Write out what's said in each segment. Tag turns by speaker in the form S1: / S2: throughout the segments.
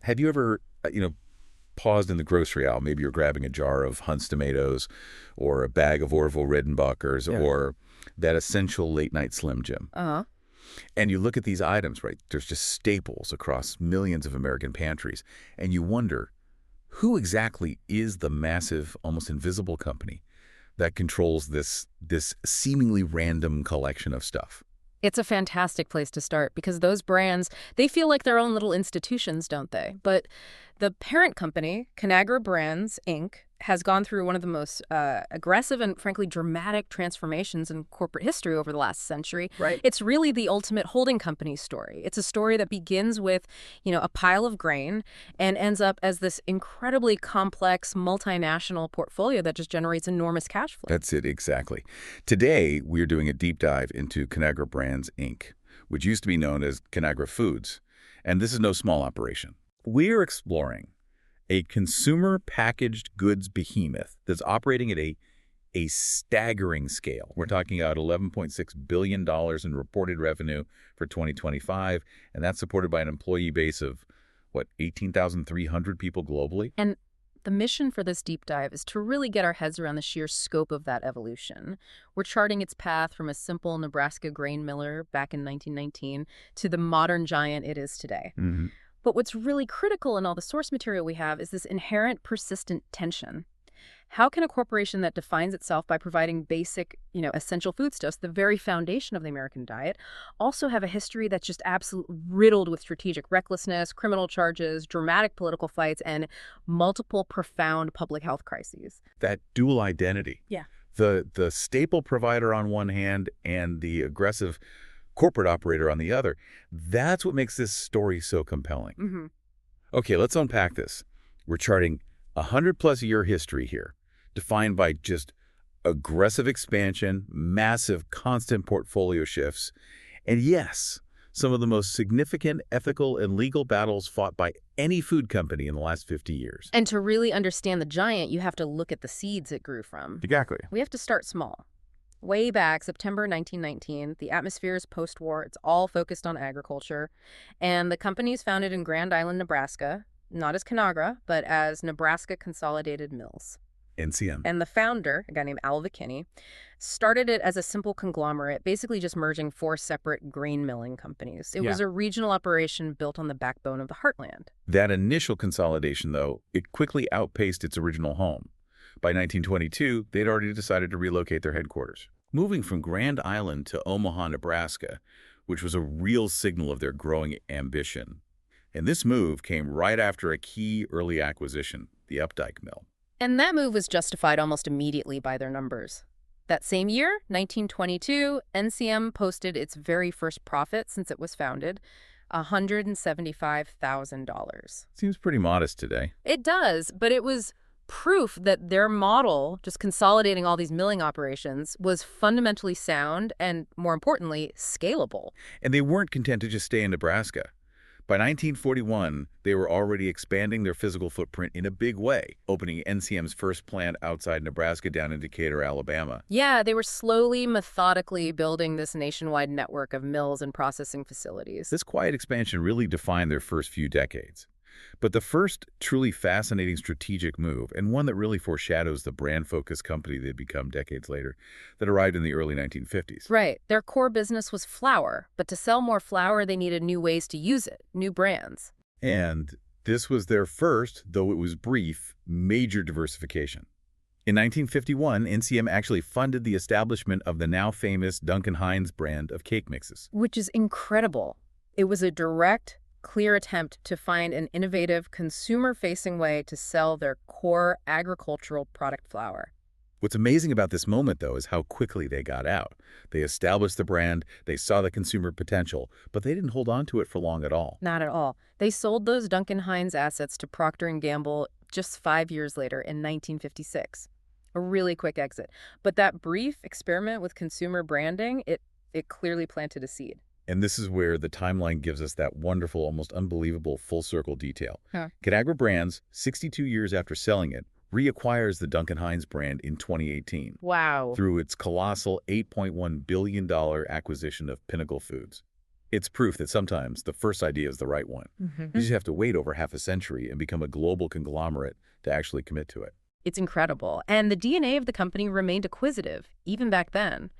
S1: Have you ever, paused in the grocery aisle? Maybe you're grabbing a jar of Hunt's tomatoes or a bag of Orville Redenbacher's or that essential late-night Slim Jim.
S2: Uh-huh.
S1: And you look at these items, right? There's just staples across millions of American pantries. And you wonder, who exactly is the massive, almost invisible company that controls this seemingly random collection of stuff?
S2: It's a fantastic place to start because those brands, they feel like their own little institutions, don't they? But the parent company, Conagra Brands, Inc., has gone through one of the most aggressive and, frankly, dramatic transformations in corporate history over the last century.
S1: Right.
S2: It's really the ultimate holding company story. It's a story that begins with, a pile of grain and ends up as this incredibly complex multinational portfolio that just generates enormous cash flow.
S1: That's it, exactly. Today, we're doing a deep dive into Conagra Brands, Inc., which used to be known as Conagra Foods. And this is no small operation. We're exploring a consumer packaged goods behemoth that's operating at a staggering scale. We're talking about $11.6 billion in reported revenue for 2025, and that's supported by an employee base of, 18,300 people globally?
S2: And the mission for this deep dive is to really get our heads around the sheer scope of that evolution. We're charting its path from a simple Nebraska grain miller back in 1919 to the modern giant it is today.
S1: Mm-hmm.
S2: But what's really critical in all the source material we have is this inherent persistent tension. How can a corporation that defines itself by providing basic, essential foodstuffs, the very foundation of the American diet, also have a history that's just absolutely riddled with strategic recklessness, criminal charges, dramatic political fights, and multiple profound public health crises?
S1: That dual identity.
S2: Yeah.
S1: The staple provider on one hand and the aggressive corporate operator on the other. That's what makes this story so compelling.
S2: Mm-hmm.
S1: Okay, let's unpack this. We're charting 100-plus year history here, defined by just aggressive expansion, massive constant portfolio shifts, and yes, some of the most significant ethical and legal battles fought by any food company in the last 50 years.
S2: And to really understand the giant, you have to look at the seeds it grew from.
S1: Exactly.
S2: We have to start small. Way back, September 1919, the atmosphere is post-war. It's all focused on agriculture. And the company is founded in Grand Island, Nebraska, not as Conagra, but as Nebraska Consolidated Mills.
S1: NCM.
S2: And the founder, a guy named Al Vickinney, started it as a simple conglomerate, basically just merging 4 separate grain milling companies. It was a regional operation built on the backbone of the heartland.
S1: That initial consolidation, though, it quickly outpaced its original home. By 1922, they'd already decided to relocate their headquarters, moving from Grand Island to Omaha, Nebraska, which was a real signal of their growing ambition. And this move came right after a key early acquisition, the Updike Mill.
S2: And that move was justified almost immediately by their numbers. That same year, 1922, NCM posted its very first profit since it was founded, $175,000.
S1: Seems pretty modest today.
S2: It does, but it was proof that their model, just consolidating all these milling operations, was fundamentally sound and, more importantly, scalable.
S1: And they weren't content to just stay in Nebraska. By 1941, they were already expanding their physical footprint in a big way, opening NCM's first plant outside Nebraska down in Decatur, Alabama.
S2: Yeah, they were slowly, methodically building this nationwide network of mills and processing facilities.
S1: This quiet expansion really defined their first few decades. But the first truly fascinating strategic move, and one that really foreshadows the brand-focused company they'd become decades later, that arrived in the early 1950s.
S2: Right. Their core business was flour, but to sell more flour, they needed new ways to use it, new brands.
S1: And this was their first, though it was brief, major diversification. In 1951, NCM actually funded the establishment of the now famous Duncan Hines brand of cake mixes.
S2: Which is incredible. It was a direct, clear attempt to find an innovative, consumer-facing way to sell their core agricultural product flour.
S1: What's amazing about this moment, though, is how quickly they got out. They established the brand, they saw the consumer potential, but they didn't hold on to it for long at all.
S2: Not at all. They sold those Duncan Hines assets to Procter & Gamble just 5 years later in 1956. A really quick exit. But that brief experiment with consumer branding, it clearly planted a seed.
S1: And this is where the timeline gives us that wonderful, almost unbelievable full-circle detail.
S2: Huh.
S1: Conagra Brands, 62 years after selling it, reacquires the Duncan Hines brand in 2018.
S2: Wow.
S1: Through its colossal $8.1 billion acquisition of Pinnacle Foods. It's proof that sometimes the first idea is the right one. You just have to wait over half a century and become a global conglomerate to actually commit to it.
S2: It's incredible. And the DNA of the company remained acquisitive, even back then.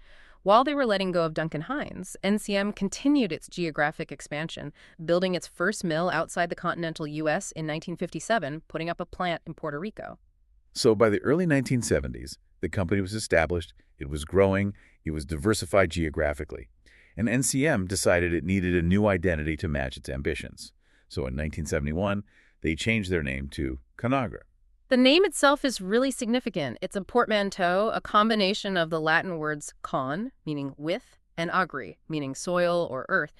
S2: While they were letting go of Duncan Hines, NCM continued its geographic expansion, building its first mill outside the continental U.S. in 1957, putting up a plant in Puerto Rico.
S1: So by the early 1970s, the company was established, it was growing, it was diversified geographically. And NCM decided it needed a new identity to match its ambitions. So in 1971, they changed their name to Conagra.
S2: The name itself is really significant. It's a portmanteau, a combination of the Latin words con, meaning with, and agri, meaning soil or earth.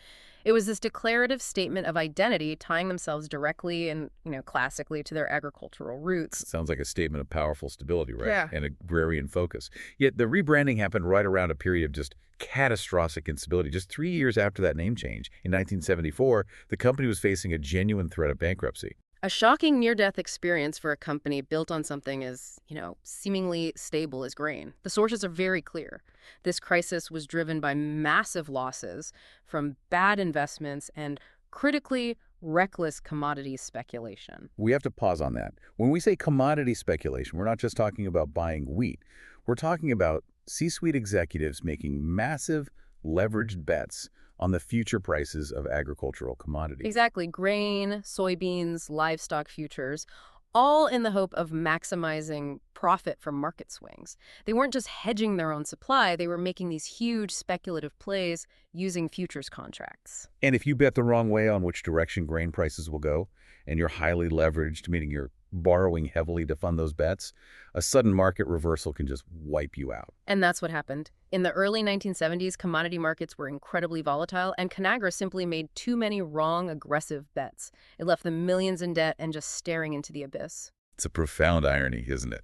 S2: It was this declarative statement of identity tying themselves directly and, classically to their agricultural roots.
S1: Sounds like a statement of powerful stability, right?
S2: Yeah.
S1: And agrarian focus. Yet the rebranding happened right around a period of just catastrophic instability. Just 3 years after that name change, in 1974, the company was facing a genuine threat of bankruptcy.
S2: A shocking near-death experience for a company built on something as, seemingly stable as grain. The sources are very clear. This crisis was driven by massive losses from bad investments and, critically, reckless commodities speculation.
S1: We have to pause on that. When we say commodity speculation, we're not just talking about buying wheat. We're talking about C-suite executives making massive leveraged bets on the future prices of agricultural commodities.
S2: Exactly. Grain, soybeans, livestock futures, all in the hope of maximizing profit from market swings. They weren't just hedging their own supply, they were making these huge speculative plays using futures contracts.
S1: And if you bet the wrong way on which direction grain prices will go, and you're highly leveraged, meaning you're borrowing heavily to fund those bets, a sudden market reversal can just wipe you out.
S2: And that's what happened. In the early 1970s, commodity markets were incredibly volatile, and Conagra simply made too many wrong, aggressive bets. It left them millions in debt and just staring into the abyss.
S1: It's a profound irony, isn't it?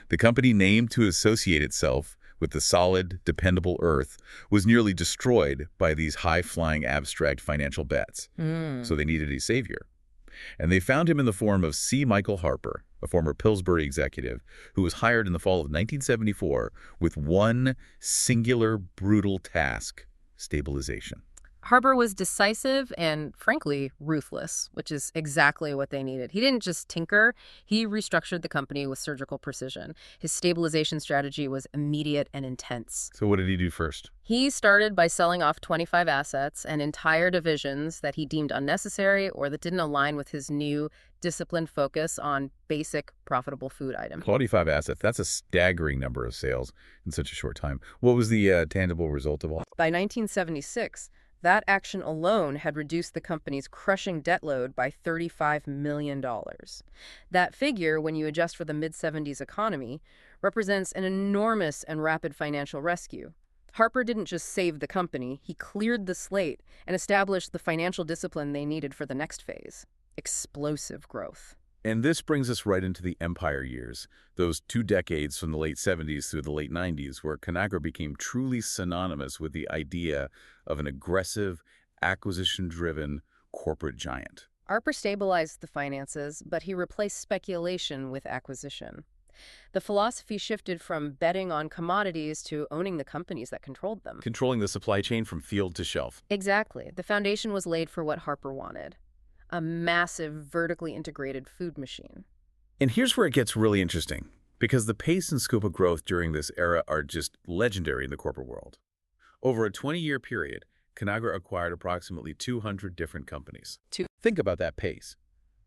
S1: The company named to associate itself with the solid, dependable earth was nearly destroyed by these high-flying abstract financial bets. So they needed a savior. And they found him in the form of C. Michael Harper, a former Pillsbury executive who was hired in the fall of 1974 with one singular, brutal task: stabilization.
S2: Harper was decisive and, frankly, ruthless, which is exactly what they needed. He didn't just tinker, he restructured the company with surgical precision. His stabilization strategy was immediate and intense.
S1: So what did he do first?
S2: He started by selling off 25 assets and entire divisions that he deemed unnecessary or that didn't align with his new disciplined focus on basic, profitable food items.
S1: 25 assets. That's a staggering number of sales in such a short time. What was the tangible result of all?
S2: By 1976, that action alone had reduced the company's crushing debt load by $35 million. That figure, when you adjust for the mid-70s economy, represents an enormous and rapid financial rescue. Harper didn't just save the company, he cleared the slate and established the financial discipline they needed for the next phase: explosive growth.
S1: And this brings us right into the empire years, those 2 decades from the late 70s through the late 90s, where Conagra became truly synonymous with the idea of an aggressive, acquisition-driven corporate giant.
S2: Harper stabilized the finances, but he replaced speculation with acquisition. The philosophy shifted from betting on commodities to owning the companies that controlled them.
S1: Controlling the supply chain from field to shelf.
S2: Exactly. The foundation was laid for what Harper wanted: a massive, vertically integrated food machine.
S1: And here's where it gets really interesting, because the pace and scope of growth during this era are just legendary in the corporate world. Over a 20-year period, Conagra acquired approximately 200 different companies. Think about that pace.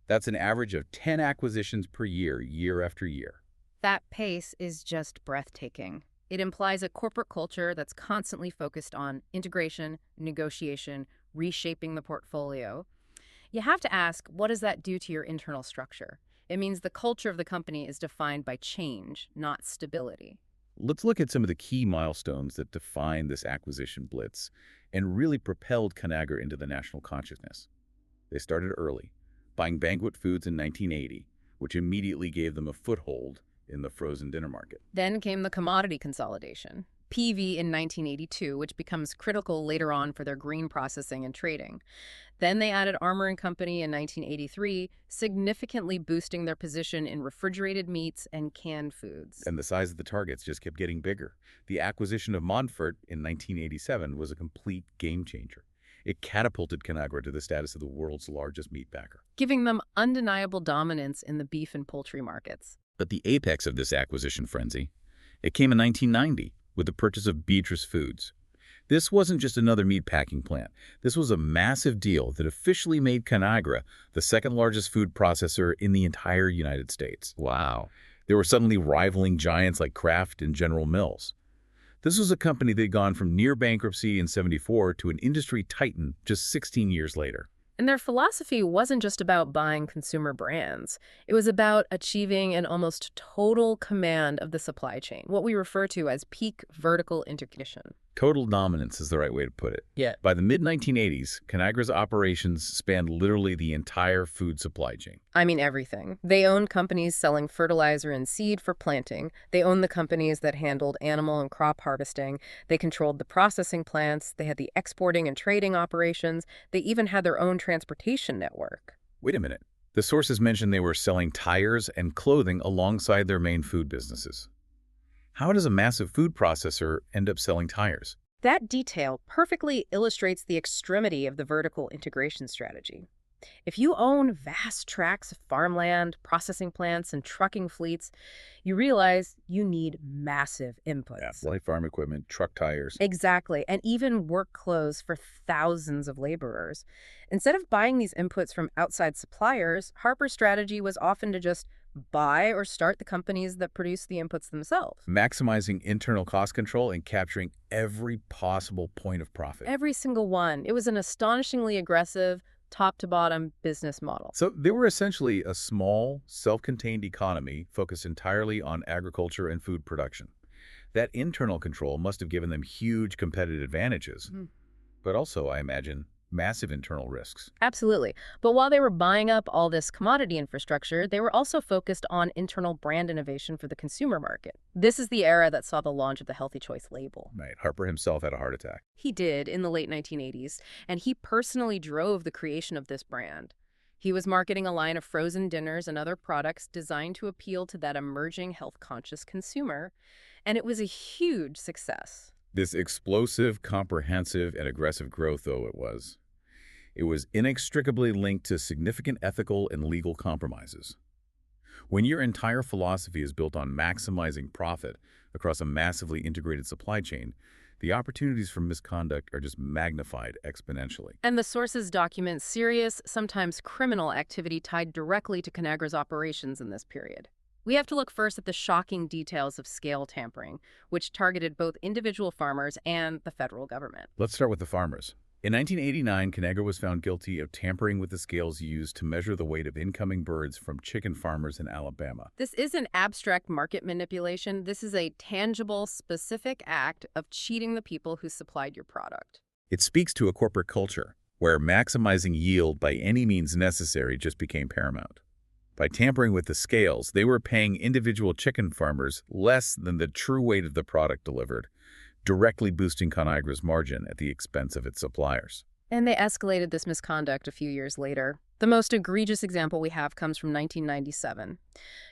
S1: That's an average of 10 acquisitions per year, year after year.
S2: That pace is just breathtaking. It implies a corporate culture that's constantly focused on integration, negotiation, reshaping the portfolio. You have to ask, what does that do to your internal structure? It means the culture of the company is defined by change, not stability.
S1: Let's look at some of the key milestones that define this acquisition blitz and really propelled Conagra into the national consciousness. They started early, buying Banquet Foods in 1980, which immediately gave them a foothold in the frozen dinner market.
S2: Then came the commodity consolidation, PV in 1982, which becomes critical later on for their grain processing and trading. Then they added Armour & Company in 1983, significantly boosting their position in refrigerated meats and canned foods.
S1: And the size of the targets just kept getting bigger. The acquisition of Montfort in 1987 was a complete game changer. It catapulted Conagra to the status of the world's largest meat packer.
S2: giving them undeniable dominance in the beef and poultry markets.
S1: But the apex of this acquisition frenzy, it came in 1990 with the purchase of Beatrice Foods. This wasn't just another meat packing plant. This was a massive deal that officially made Conagra the second largest food processor in the entire United States.
S3: Wow.
S1: They were suddenly rivaling giants like Kraft and General Mills. This was a company that had gone from near bankruptcy in '74 to an industry titan just 16 years later.
S2: And their philosophy wasn't just about buying consumer brands. It was about achieving an almost total command of the supply chain, what we refer to as peak vertical integration.
S1: Total dominance is the right way to put it.
S2: Yeah.
S1: By the mid-1980s, Conagra's operations spanned literally the entire food supply chain.
S2: I mean everything. They owned companies selling fertilizer and seed for planting. They owned the companies that handled animal and crop harvesting. They controlled the processing plants. They had the exporting and trading operations. They even had their own transportation network.
S1: Wait a minute. The sources mentioned they were selling tires and clothing alongside their main food businesses. How does a massive food processor end up selling tires?
S2: That detail perfectly illustrates the extremity of the vertical integration strategy. If you own vast tracts of farmland, processing plants, and trucking fleets, you realize you need massive inputs.
S1: Light farm equipment, truck tires.
S2: Exactly, and even work clothes for thousands of laborers. Instead of buying these inputs from outside suppliers, Harper's strategy was often to just buy or start the companies that produce the inputs themselves.
S1: Maximizing internal cost control and capturing every possible point of profit.
S2: Every single one. It was an astonishingly aggressive, top-to-bottom business model.
S1: So they were essentially a small, self-contained economy focused entirely on agriculture and food production. That internal control must have given them huge competitive advantages, but also, I imagine, massive internal risks.
S2: Absolutely. But while they were buying up all this commodity infrastructure, they were also focused on internal brand innovation for the consumer market. This is the era that saw the launch of the Healthy Choice label.
S1: Right. Harper himself had a heart attack.
S2: He did in the late 1980s, and he personally drove the creation of this brand. He was marketing a line of frozen dinners and other products designed to appeal to that emerging health-conscious consumer, and it was a huge success.
S1: This explosive, comprehensive, and aggressive growth, though it was inextricably linked to significant ethical and legal compromises. When your entire philosophy is built on maximizing profit across a massively integrated supply chain, the opportunities for misconduct are just magnified exponentially.
S2: And the sources document serious, sometimes criminal activity tied directly to Conagra's operations in this period. We have to look first at the shocking details of scale tampering, which targeted both individual farmers and the federal government.
S1: Let's start with the farmers. In 1989, Conagra was found guilty of tampering with the scales used to measure the weight of incoming birds from chicken farmers in Alabama.
S2: This isn't abstract market manipulation. This is a tangible, specific act of cheating the people who supplied your product.
S1: It speaks to a corporate culture where maximizing yield by any means necessary just became paramount. By tampering with the scales, they were paying individual chicken farmers less than the true weight of the product delivered, directly boosting Conagra's margin at the expense of its suppliers.
S2: And they escalated this misconduct a few years later. The most egregious example we have comes from 1997.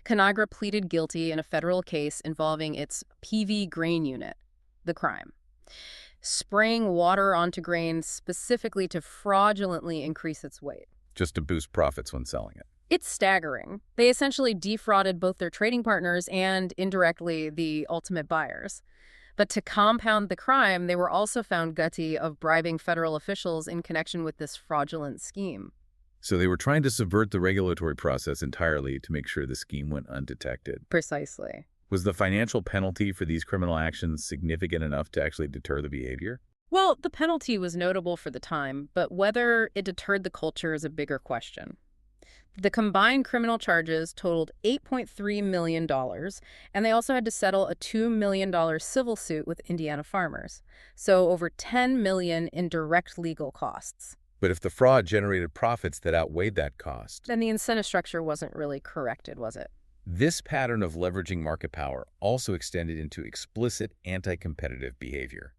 S2: Conagra pleaded guilty in a federal case involving its PV grain unit, the crime, spraying water onto grain specifically to fraudulently increase its weight.
S1: Just to boost profits when selling it.
S2: It's staggering. They essentially defrauded both their trading partners and, indirectly, the ultimate buyers. But to compound the crime, they were also found guilty of bribing federal officials in connection with this fraudulent scheme.
S1: So they were trying to subvert the regulatory process entirely to make sure the scheme went undetected.
S2: Precisely.
S1: Was the financial penalty for these criminal actions significant enough to actually deter the behavior?
S2: Well, the penalty was notable for the time, but whether it deterred the culture is a bigger question. The combined criminal charges totaled $8.3 million, and they also had to settle a $2 million civil suit with Indiana farmers. So over $10 million in direct legal costs.
S1: But if the fraud generated profits that outweighed that cost,
S2: Then the incentive structure wasn't really corrected, was it?
S1: this pattern of leveraging market power also extended into explicit anti-competitive behavior.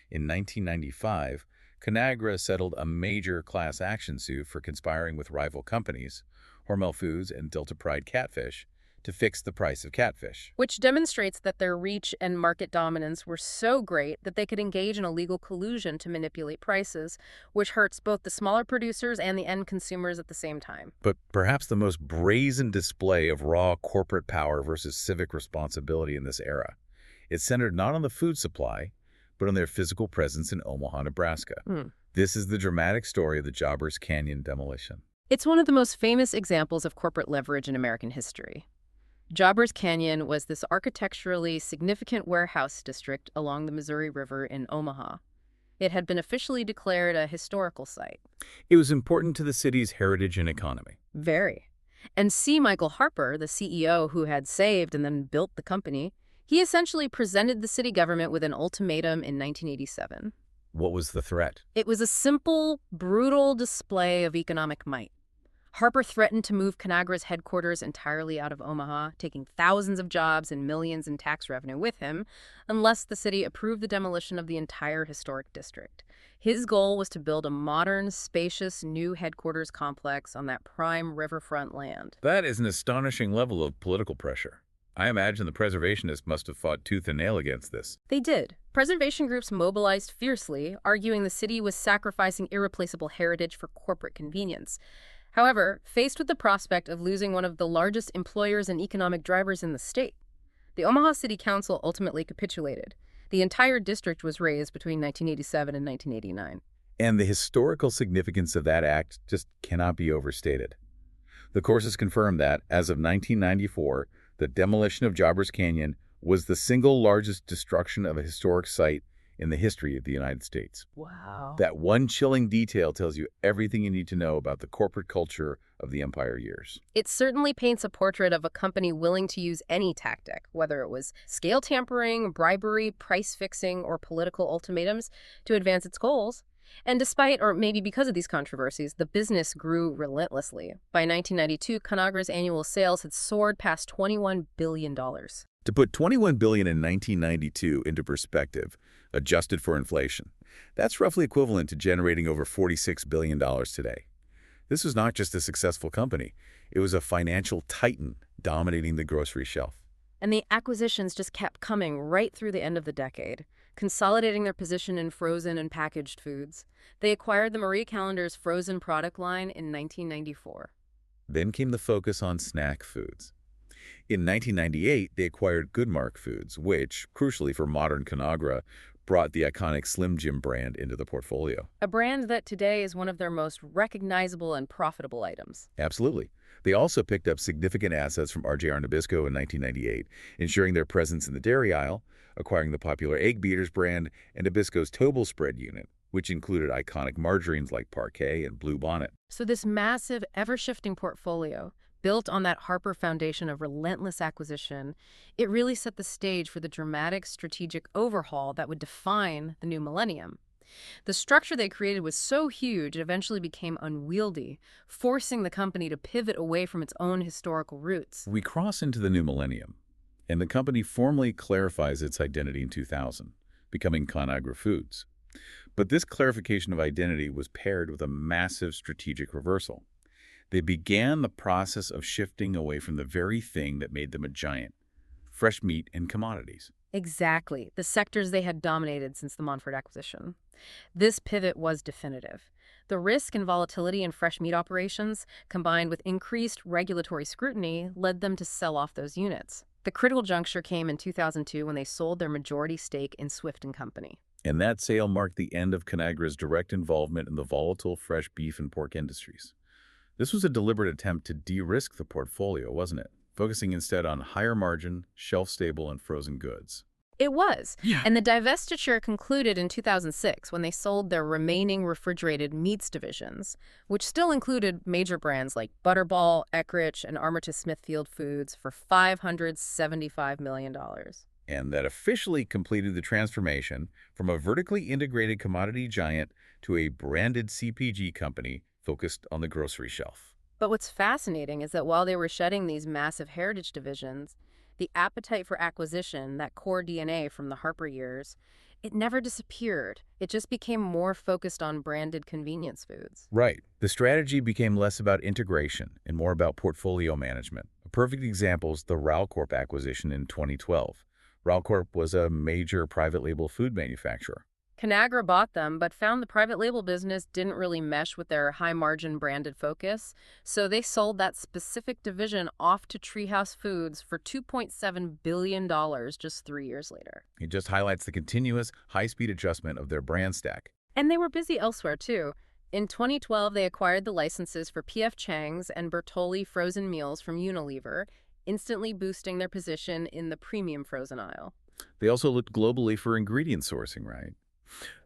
S1: In 1995, Conagra settled a major class action suit for conspiring with rival companies, Hormel Foods and Delta Pride Catfish, to fix the price of catfish.
S2: Which demonstrates that their reach and market dominance were so great that they could engage in illegal collusion to manipulate prices, which hurts both the smaller producers and the end consumers at the same time.
S1: But perhaps the most brazen display of raw corporate power versus civic responsibility in this era, it's centered not on the food supply, but on their physical presence in Omaha, Nebraska. This is the dramatic story of the Jobbers Canyon demolition.
S2: It's one of the most famous examples of corporate leverage in American history. Jobbers Canyon was this architecturally significant warehouse district along the Missouri River in Omaha. It had been officially declared a historical site.
S1: It was important to the city's heritage and economy.
S2: Very. And C. Michael Harper, the CEO who had saved and then built the company, he essentially presented the city government with an ultimatum in 1987.
S1: What was the threat?
S2: It was a simple, brutal display of economic might. Harper threatened to move Conagra's headquarters entirely out of Omaha, taking thousands of jobs and millions in tax revenue with him, unless the city approved the demolition of the entire historic district. His goal was to build a modern, spacious, new headquarters complex on that prime riverfront land.
S1: That is an astonishing level of political pressure. I imagine the preservationists must have fought tooth and nail against this.
S2: They did. Preservation groups mobilized fiercely, arguing the city was sacrificing irreplaceable heritage for corporate convenience. However, faced with the prospect of losing one of the largest employers and economic drivers in the state, the Omaha City Council ultimately capitulated. The entire district was razed between 1987 and 1989.
S1: And the historical significance of that act just cannot be overstated. The courses confirm that, as of 1994, the demolition of Jobbers Canyon was the single largest destruction of a historic site in the history of the United States.
S2: Wow.
S1: That one chilling detail tells you everything you need to know about the corporate culture of the empire years.
S2: It certainly paints a portrait of a company willing to use any tactic, whether it was scale tampering, bribery, price fixing, or political ultimatums, to advance its goals. And despite, or maybe because of these controversies, the business grew relentlessly. By 1992, Conagra's annual sales had soared past $21 billion.
S1: To put $21 billion in 1992 into perspective, adjusted for inflation, that's roughly equivalent to generating over $46 billion today. This was not just a successful company. It was a financial titan dominating the grocery shelf.
S2: And the acquisitions just kept coming right through the end of the decade, consolidating their position in frozen and packaged foods. They acquired the Marie Callender's frozen product line in 1994.
S1: Then came the focus on snack foods. In 1998, they acquired Goodmark Foods, which, crucially for modern Conagra, brought the iconic Slim Jim brand into the portfolio.
S2: A brand that today is one of their most recognizable and profitable items.
S1: Absolutely. They also picked up significant assets from RJR Nabisco in 1998, ensuring their presence in the dairy aisle, acquiring the popular Egg Beaters brand and Nabisco's Tobel spread unit, which included iconic margarines like Parquet and Blue Bonnet.
S2: So this massive, ever-shifting portfolio, built on that Harper foundation of relentless acquisition, it really set the stage for the dramatic strategic overhaul that would define the new millennium. The structure they created was so huge it eventually became unwieldy, forcing the company to pivot away from its own historical roots.
S1: We cross into the new millennium, and the company formally clarifies its identity in 2000, becoming Conagra Foods. But this clarification of identity was paired with a massive strategic reversal. They began the process of shifting away from the very thing that made them a giant, fresh meat and commodities.
S2: Exactly, the sectors they had dominated since the Montford acquisition. This pivot was definitive. The risk and volatility in fresh meat operations, combined with increased regulatory scrutiny, led them to sell off those units. The critical juncture came in 2002 when they sold their majority stake in Swift & Company.
S1: And that sale marked the end of Conagra's direct involvement in the volatile fresh beef and pork industries. This was a deliberate attempt to de-risk the portfolio, wasn't it? Focusing instead on higher margin, shelf-stable, and frozen goods.
S2: It was.
S1: Yeah.
S2: And the divestiture concluded in 2006 when they sold their remaining refrigerated meats divisions, which still included major brands like Butterball, Eckrich, and Armitage Smithfield Foods for $575 million.
S1: And that officially completed the transformation from a vertically integrated commodity giant to a branded CPG company focused on the grocery shelf.
S2: But what's fascinating is that while they were shedding these massive heritage divisions, the appetite for acquisition, that core DNA from the Harper years, it never disappeared. It just became more focused on branded convenience foods.
S1: Right. The strategy became less about integration and more about portfolio management, a perfect example is the Ralcorp acquisition in 2012. Ralcorp was a major private label food manufacturer.
S2: Conagra bought them, but found the private label business didn't really mesh with their high-margin branded focus, so they sold that specific division off to Treehouse Foods for $2.7 billion just 3 years later.
S1: It just highlights the continuous, high-speed adjustment of their brand stack.
S2: And they were busy elsewhere, too. In 2012, they acquired the licenses for P.F. Chang's and Bertolli frozen meals from Unilever, instantly boosting their position in the premium frozen aisle.
S1: They also looked globally for ingredient sourcing, right?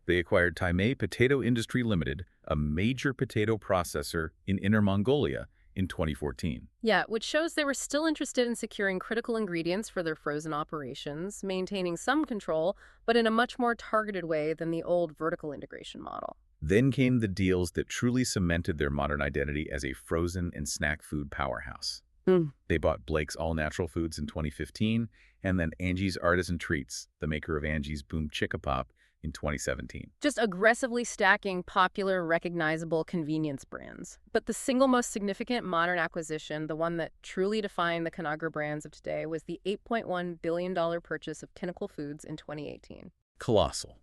S1: They acquired Taimei Potato Industry Limited, a major potato processor in Inner Mongolia, in 2014.
S2: Yeah, which shows they were still interested in securing critical ingredients for their frozen operations, maintaining some control, but in a much more targeted way than the old vertical integration model.
S1: Then came the deals that truly cemented their modern identity as a frozen and snack food powerhouse. They bought Blake's All Natural Foods in 2015, and then Angie's Artisan Treats, the maker of Angie's Boom Chicka Pop, in 2017.
S2: Just aggressively stacking popular, recognizable convenience brands. But the single most significant modern acquisition, the one that truly defined the Conagra Brands of today, was the $8.1 billion purchase of Pinnacle Foods in 2018.
S1: Colossal.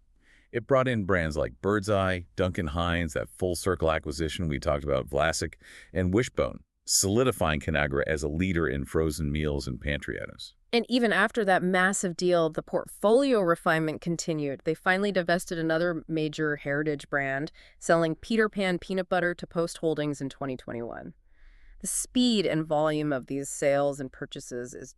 S1: It brought in brands like Birdseye, Duncan Hines, that full-circle acquisition we talked about, Vlasic, and Wishbone, solidifying Conagra as a leader in frozen meals and pantry items.
S2: And even after that massive deal, the portfolio refinement continued. They finally divested another major heritage brand, selling Peter Pan peanut butter to Post Holdings in 2021. The speed and volume of these sales and purchases is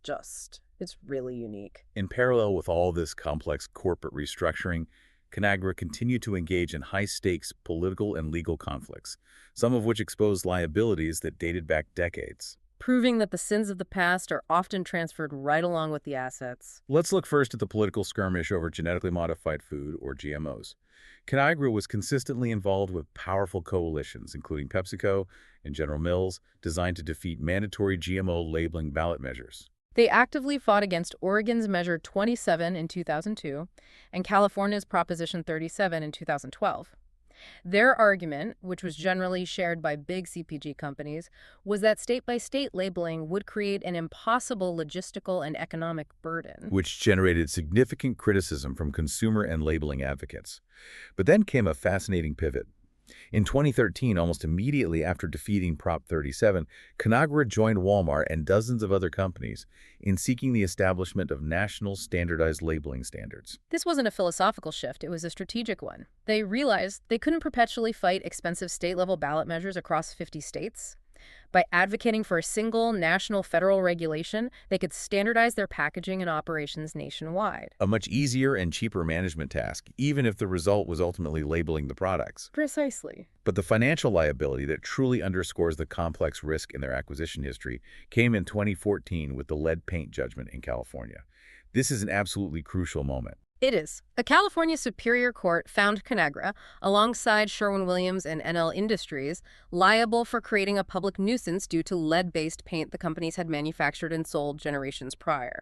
S2: it's really unique.
S1: In parallel with all this complex corporate restructuring, Conagra continued to engage in high-stakes political and legal conflicts, some of which exposed liabilities that dated back decades,
S2: Proving that the sins of the past are often transferred right along with the assets.
S1: Let's look first at the political skirmish over genetically modified food, or GMOs. Conagra was consistently involved with powerful coalitions, including PepsiCo and General Mills, designed to defeat mandatory GMO labeling ballot measures.
S2: They actively fought against Oregon's Measure 27 in 2002 and California's Proposition 37 in 2012. Their argument, which was generally shared by big CPG companies, was that state-by-state labeling would create an impossible logistical and economic burden.
S1: Which generated significant criticism from consumer and labeling advocates. But then came a fascinating pivot. In 2013, almost immediately after defeating Prop 37, Conagra joined Walmart and dozens of other companies in seeking the establishment of national standardized labeling standards.
S2: This wasn't a philosophical shift, it was a strategic one. They realized they couldn't perpetually fight expensive state-level ballot measures across 50 states. By advocating for a single national federal regulation, they could standardize their packaging and operations nationwide.
S1: A much easier and cheaper management task, even if the result was ultimately labeling the products.
S2: Precisely.
S1: But the financial liability that truly underscores the complex risk in their acquisition history came in 2014 with the lead paint judgment in California. This is an absolutely crucial moment.
S2: It is. A California Superior Court found Conagra, alongside Sherwin-Williams and NL Industries, liable for creating a public nuisance due to lead-based paint the companies had manufactured and sold generations prior.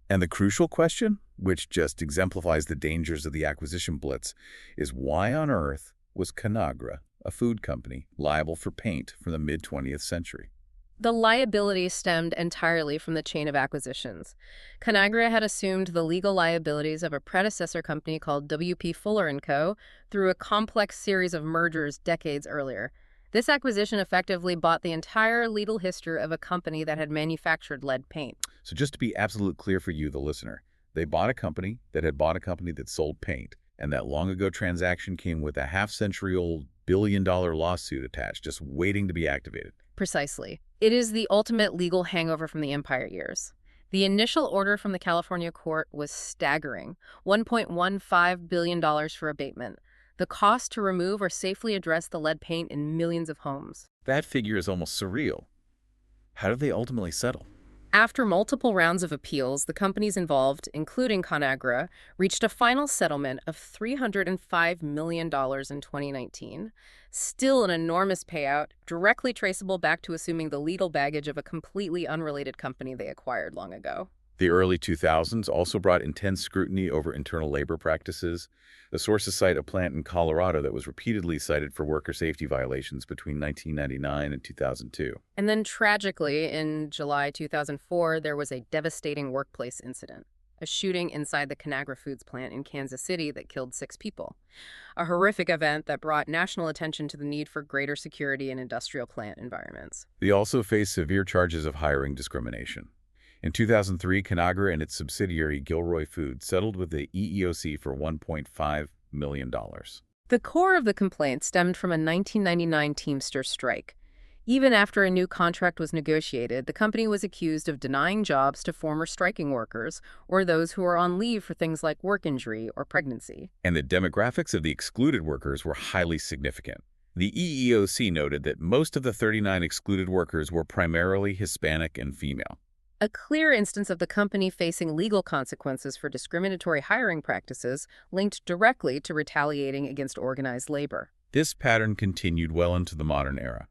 S1: And the crucial question, which just exemplifies the dangers of the acquisition blitz, is why on earth was Conagra, a food company, liable for paint from the mid-20th century?
S2: The liability stemmed entirely from the chain of acquisitions. Conagra had assumed the legal liabilities of a predecessor company called W.P. Fuller & Co. through a complex series of mergers decades earlier. This acquisition effectively bought the entire legal history of a company that had manufactured lead paint.
S1: So just to be absolutely clear for you, the listener, they bought a company that had bought a company that sold paint, and that long-ago transaction came with a half-century-old billion-dollar lawsuit attached, just waiting to be activated.
S2: Precisely. It is the ultimate legal hangover from the Empire years. The initial order from the California court was staggering, $1.15 billion for abatement. The cost to remove or safely address the lead paint in millions of homes.
S1: That figure is almost surreal. How did they ultimately settle?
S2: After multiple rounds of appeals, the companies involved, including Conagra, reached a final settlement of $305 million in 2019. Still an enormous payout, directly traceable back to assuming the legal baggage of a completely unrelated company they acquired long ago.
S1: The early 2000s also brought intense scrutiny over internal labor practices. The sources cite a plant in Colorado that was repeatedly cited for worker safety violations between 1999 and 2002.
S2: And then tragically, in July 2004, there was a devastating workplace incident. A shooting inside the Conagra Foods plant in Kansas City that killed 6 people. A horrific event that brought national attention to the need for greater security in industrial plant environments.
S1: They also faced severe charges of hiring discrimination. In 2003, Conagra and its subsidiary Gilroy Foods settled with the EEOC for $1.5 million.
S2: The core of the complaint stemmed from a 1999 Teamster strike. Even after a new contract was negotiated, the company was accused of denying jobs to former striking workers or those who were on leave for things like work injury or pregnancy.
S1: And the demographics of the excluded workers were highly significant. The EEOC noted that most of the 39 excluded workers were primarily Hispanic and female.
S2: A clear instance of the company facing legal consequences for discriminatory hiring practices linked directly to retaliating against organized labor.
S1: This pattern continued well into the modern era.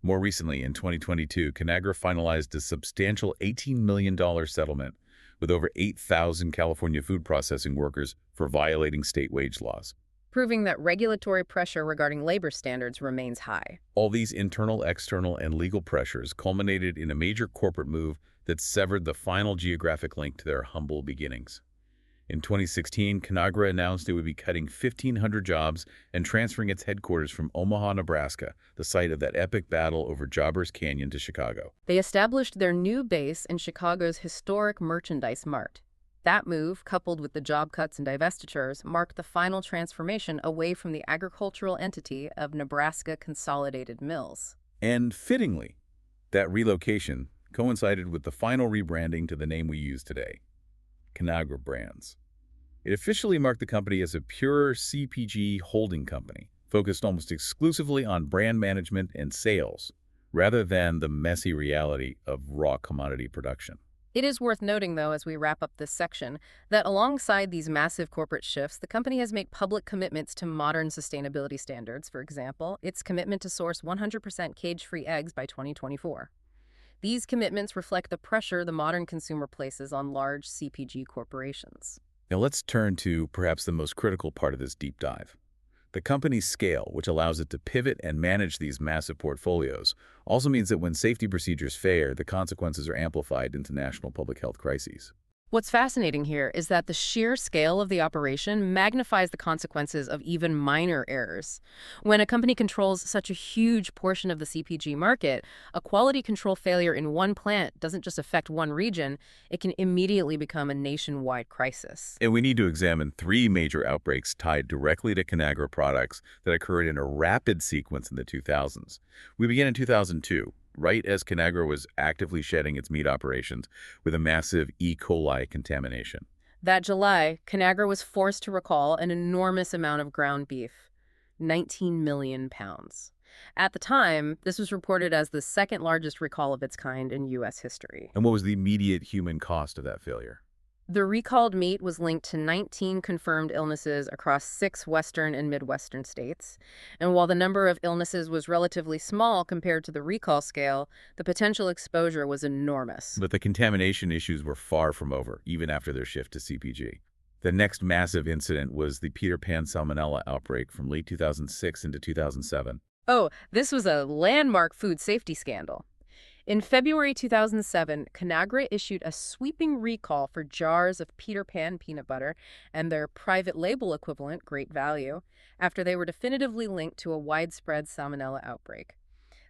S1: More recently, in 2022, Conagra finalized a substantial $18 million settlement with over 8,000 California food processing workers for violating state wage laws,
S2: proving that regulatory pressure regarding labor standards remains high.
S1: All these internal, external, and legal pressures culminated in a major corporate move that severed the final geographic link to their humble beginnings. In 2016, Conagra announced it would be cutting 1,500 jobs and transferring its headquarters from Omaha, Nebraska, the site of that epic battle over Jobbers Canyon, to Chicago.
S2: They established their new base in Chicago's historic Merchandise Mart. That move, coupled with the job cuts and divestitures, marked the final transformation away from the agricultural entity of Nebraska Consolidated Mills.
S1: And fittingly, that relocation coincided with the final rebranding to the name we use today, Conagra Brands. It officially marked the company as a pure CPG holding company, focused almost exclusively on brand management and sales, rather than the messy reality of raw commodity production.
S2: It is worth noting, though, as we wrap up this section, that alongside these massive corporate shifts, the company has made public commitments to modern sustainability standards. For example, its commitment to source 100% cage-free eggs by 2024. These commitments reflect the pressure the modern consumer places on large CPG corporations.
S1: Now let's turn to perhaps the most critical part of this deep dive. The company's scale, which allows it to pivot and manage these massive portfolios, also means that when safety procedures fail, the consequences are amplified into national public health crises.
S2: What's fascinating here is that the sheer scale of the operation magnifies the consequences of even minor errors. When a company controls such a huge portion of the CPG market, a quality control failure in one plant doesn't just affect one region, it can immediately become a nationwide crisis.
S1: And we need to examine 3 major outbreaks tied directly to Conagra products that occurred in a rapid sequence in the 2000s. We begin in 2002. Right as Conagra was actively shedding its meat operations with a massive E. coli contamination.
S2: That July, Conagra was forced to recall an enormous amount of ground beef, 19 million pounds. At the time, this was reported as the second largest recall of its kind in U.S. history.
S1: And what was the immediate human cost of that failure?
S2: The recalled meat was linked to 19 confirmed illnesses across 6 western and midwestern states. And while the number of illnesses was relatively small compared to the recall scale, the potential exposure was enormous.
S1: But the contamination issues were far from over, even after their shift to CPG. The next massive incident was the Peter Pan Salmonella outbreak from late 2006 into 2007.
S2: Oh, this was a landmark food safety scandal. In February 2007, Conagra issued a sweeping recall for jars of Peter Pan peanut butter and their private label equivalent, Great Value, after they were definitively linked to a widespread salmonella outbreak.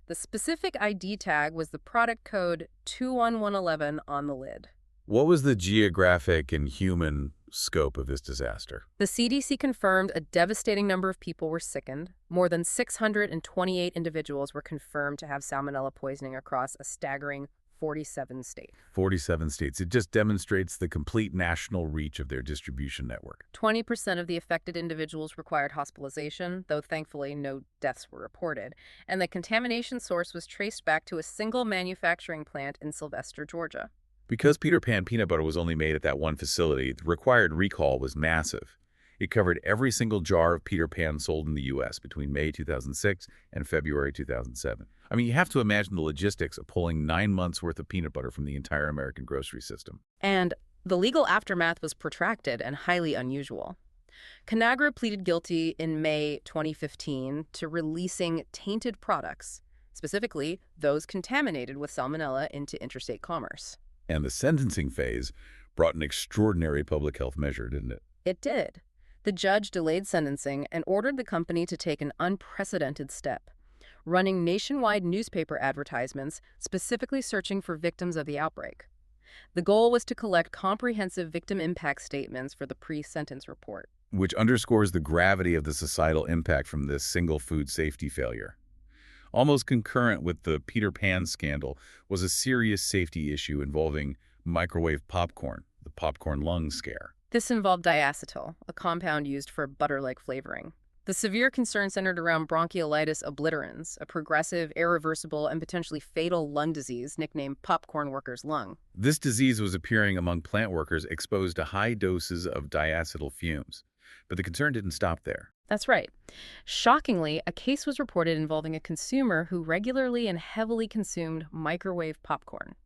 S2: The specific ID tag was the product code 21111 on the lid.
S1: What was the geographic and human scope of this disaster?
S2: The CDC confirmed a devastating number of people were sickened. More than 628 individuals were confirmed to have salmonella poisoning across a staggering 47 states.
S1: 47 states. It just demonstrates the complete national reach of their distribution network.
S2: 20% of the affected individuals required hospitalization, though thankfully no deaths were reported. And the contamination source was traced back to a single manufacturing plant in Sylvester, Georgia.
S1: Because Peter Pan peanut butter was only made at that one facility, the required recall was massive. It covered every single jar of Peter Pan sold in the U.S. between May 2006 and February 2007. I mean, you have to imagine the logistics of pulling 9 months' worth of peanut butter from the entire American grocery system.
S2: And The legal aftermath was protracted and highly unusual. Conagra pleaded guilty in May 2015 to releasing tainted products, specifically those contaminated with salmonella, into interstate commerce.
S1: And the sentencing phase brought an extraordinary public health measure, didn't it?
S2: It did. The judge delayed sentencing and ordered the company to take an unprecedented step, running nationwide newspaper advertisements specifically searching for victims of the outbreak. The goal was to collect comprehensive victim impact statements for the pre-sentence report.
S1: Which underscores the gravity of the societal impact from this single food safety failure. Almost concurrent with the Peter Pan scandal was a serious safety issue involving microwave popcorn, the popcorn lung scare.
S2: This involved diacetyl, a compound used for butter-like flavoring. The severe concern centered around bronchiolitis obliterans, a progressive, irreversible, and potentially fatal lung disease nicknamed popcorn worker's lung.
S1: This disease was appearing among plant workers exposed to high doses of diacetyl fumes. But the concern didn't stop there.
S2: That's right. Shockingly, a case was reported involving a consumer who regularly and heavily consumed microwave popcorn.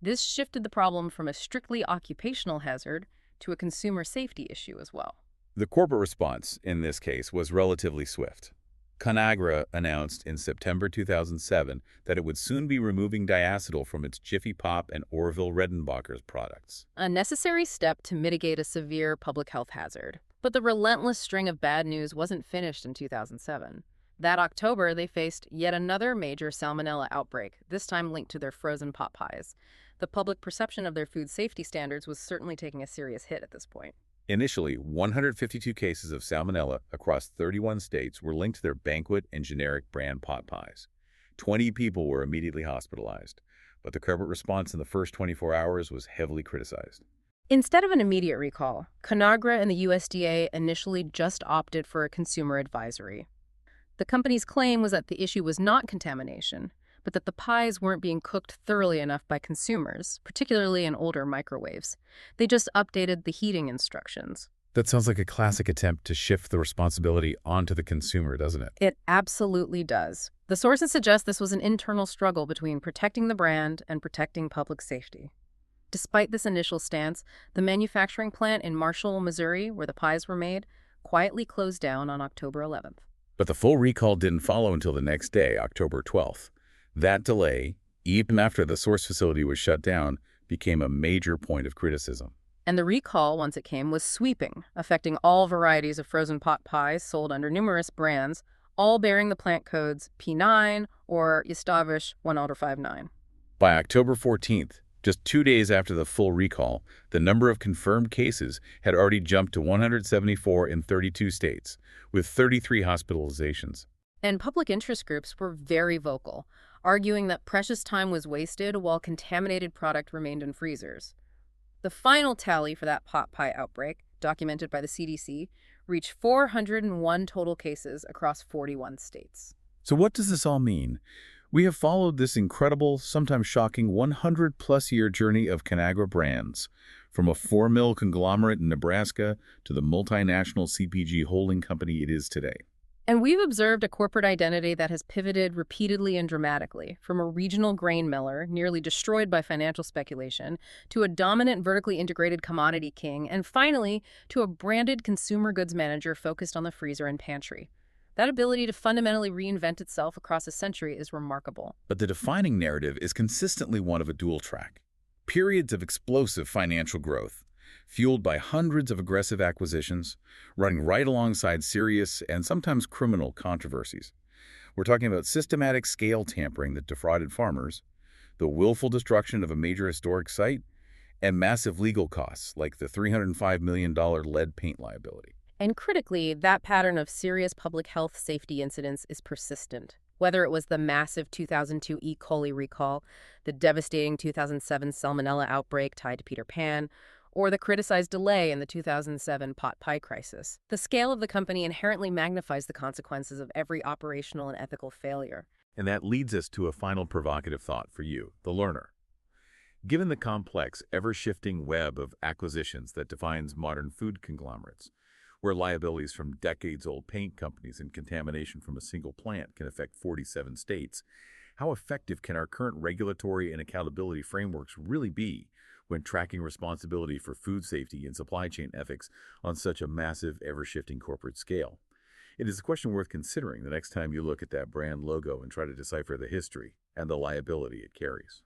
S2: This shifted the problem from a strictly occupational hazard to a consumer safety issue as well.
S1: The corporate response in this case was relatively swift. Conagra announced in September 2007 that it would soon be removing diacetyl from its Jiffy Pop and Orville Redenbacher's products.
S2: A necessary step to mitigate a severe public health hazard. But the relentless string of bad news wasn't finished in 2007. That October, they faced yet another major salmonella outbreak, this time linked to their frozen pot pies. The public perception of their food safety standards was certainly taking a serious hit at this point.
S1: Initially, 152 cases of salmonella across 31 states were linked to their banquet and generic brand pot pies. 20 people were immediately hospitalized, but the corporate response in the first 24 hours was heavily criticized.
S2: Instead of an immediate recall, Conagra and the USDA initially just opted for a consumer advisory. The company's claim was that the issue was not contamination, but that the pies weren't being cooked thoroughly enough by consumers, particularly in older microwaves. They just updated the heating instructions.
S1: That sounds like a classic attempt to shift the responsibility onto the consumer, doesn't it?
S2: It absolutely does. The sources suggest this was an internal struggle between protecting the brand and protecting public safety. Despite this initial stance, the manufacturing plant in Marshall, Missouri, where the pies were made, quietly closed down on October 11th.
S1: But the full recall didn't follow until the next day, October 12th. That delay, even after the source facility was shut down, became a major point of criticism.
S2: And the recall, once it came, was sweeping, affecting all varieties of frozen pot pies sold under numerous brands, all bearing the plant codes P9 or Yastavish 1059.
S1: By October 14th, just 2 days after the full recall, the number of confirmed cases had already jumped to 174 in 32 states, with 33 hospitalizations.
S2: And public interest groups were very vocal, arguing that precious time was wasted while contaminated product remained in freezers. The final tally for that pot pie outbreak, documented by the CDC, reached 401 total cases across 41 states.
S1: So what does this all mean? We have followed this incredible, sometimes shocking 100-plus-year journey of Conagra Brands, from a 4-mill conglomerate in Nebraska to the multinational CPG holding company it is today.
S2: And we've observed a corporate identity that has pivoted repeatedly and dramatically, from a regional grain miller nearly destroyed by financial speculation, to a dominant vertically integrated commodity king, and finally, to a branded consumer goods manager focused on the freezer and pantry. That ability to fundamentally reinvent itself across a century is remarkable.
S1: But the defining narrative is consistently one of a dual track. Periods of explosive financial growth, fueled by hundreds of aggressive acquisitions, running right alongside serious and sometimes criminal controversies. We're talking about systematic scale tampering that defrauded farmers, the willful destruction of a major historic site, and massive legal costs like the $305 million lead paint liability.
S2: And critically, that pattern of serious public health safety incidents is persistent. Whether it was the massive 2002 E. coli recall, the devastating 2007 Salmonella outbreak tied to Peter Pan, or the criticized delay in the 2007 pot pie crisis, the scale of the company inherently magnifies the consequences of every operational and ethical failure.
S1: And that leads us to a final provocative thought for you, the learner. Given the complex, ever-shifting web of acquisitions that defines modern food conglomerates, where liabilities from decades-old paint companies and contamination from a single plant can affect 47 states, how effective can our current regulatory and accountability frameworks really be when tracking responsibility for food safety and supply chain ethics on such a massive, ever-shifting corporate scale? It is a question worth considering the next time you look at that brand logo and try to decipher the history and the liability it carries.